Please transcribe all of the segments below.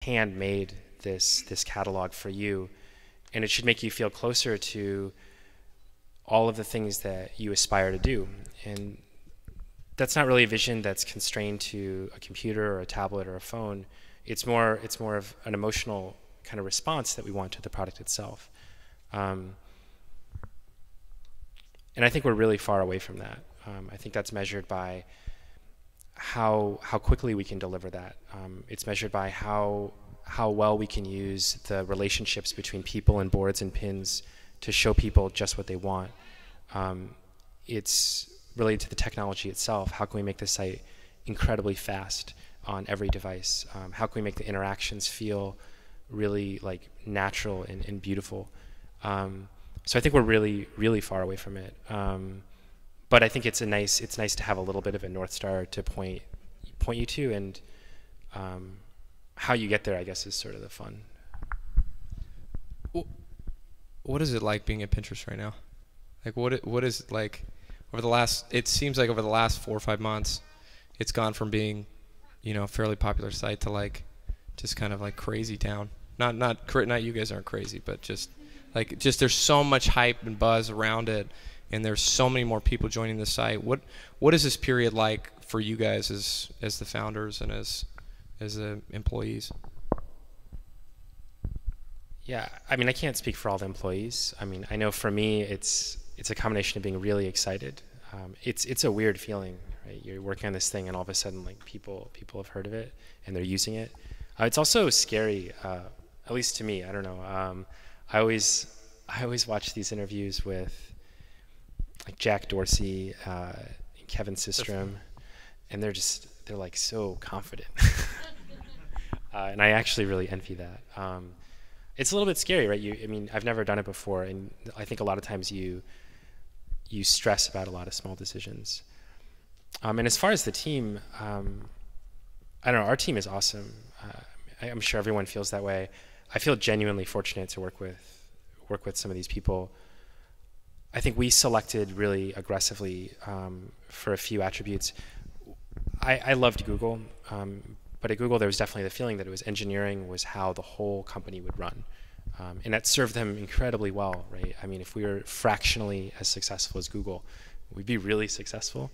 handmade this catalog for you, and it should make you feel closer to all of the things that you aspire to do. And that's not really a vision that's constrained to a computer or a tablet or a phone. It's more of an emotional kind of response that we want to the product itself. And I think we're really far away from that. I think that's measured by how quickly we can deliver that. It's measured by how well we can use the relationships between people and boards and pins to show people just what they want. It's related to the technology itself. How can we make the site incredibly fast on every device? How can we make the interactions feel really like natural and beautiful? So I think we're really far away from it. But I think it's nice to have a little bit of a North Star to point you to, and how you get there, I guess, is sort of the fun. What is it like being at Pinterest right now? Like, what is like over the last? It seems like over the last 4 or 5 months, it's gone from being, a fairly popular site to like, just kind of like crazy town. Not you guys aren't crazy, but just there's so much hype and buzz around it, and there's so many more people joining the site. What is this period like for you guys as the founders and as the employees? Yeah, I mean, I can't speak for all the employees. I mean, I know for me, it's a combination of being really excited. It's a weird feeling, right? You're working on this thing, and all of a sudden, like people have heard of it and they're using it. It's also scary, at least to me. I don't know. I always watch these interviews with like Jack Dorsey, Kevin Systrom, and they're like so confident, and I actually really envy that. It's a little bit scary, right? I mean, I've never done it before, and I think a lot of times you stress about a lot of small decisions. And as far as the team, I don't know. Our team is awesome. I'm sure everyone feels that way. I feel genuinely fortunate to work with some of these people. I think we selected really aggressively for a few attributes. I loved Google, but at Google there was definitely the feeling that it was engineering was how the whole company would run, and that served them incredibly well, right? I mean, if we were fractionally as successful as Google, we'd be really successful.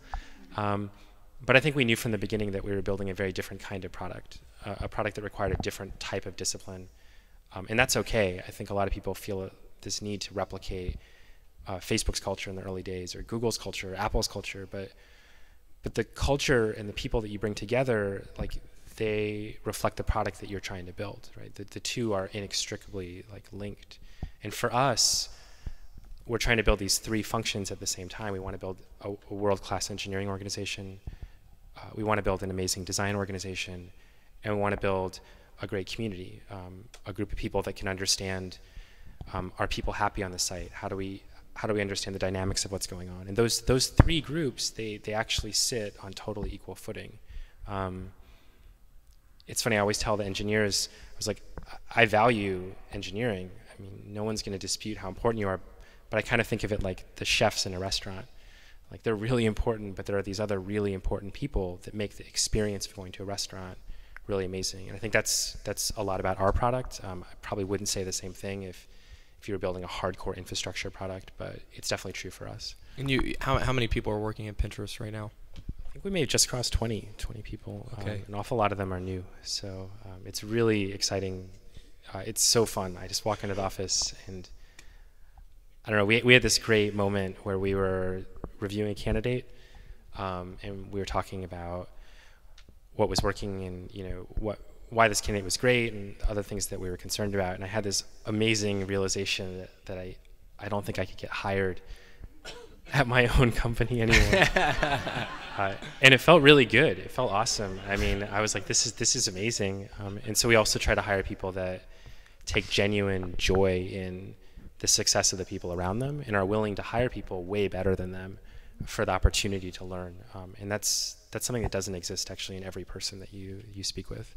But I think we knew from the beginning that we were building a very different kind of product, a product that required a different type of discipline. And that's okay. I think a lot of people feel this need to replicate Facebook's culture in the early days, or Google's culture, or Apple's culture, but the culture and the people that you bring together, like, they reflect the product that you're trying to build, right? The two are inextricably like linked. And for us, we're trying to build these three functions at the same time. We want to build a world-class engineering organization. We want to build an amazing design organization, and we want to build a great community, a group of people that can understand, are people happy on the site? How do we understand the dynamics of what's going on? And those three groups, they actually sit on totally equal footing. It's funny, I always tell the engineers, I was like, I value engineering. I mean, no one's going to dispute how important you are, but I kind of think of it like the chefs in a restaurant. Like, they're really important, but there are these other really important people that make the experience of going to a restaurant really amazing. And I think that's a lot about our product. I probably wouldn't say the same thing if you were building a hardcore infrastructure product, but it's definitely true for us. And how many people are working at Pinterest right now? I think we may have just crossed 20 people. Okay. An awful lot of them are new. So it's really exciting. It's so fun. I just walk into the office and I don't know, we had this great moment where we were reviewing a candidate, and we were talking about what was working and why this candidate was great and other things that we were concerned about. And I had this amazing realization that I don't think I could get hired at my own company anymore. And it felt really good. It felt awesome. I mean, I was like, this is amazing. And so we also try to hire people that take genuine joy in the success of the people around them and are willing to hire people way better than them for the opportunity to learn. And that's something that doesn't exist actually in every person that you speak with.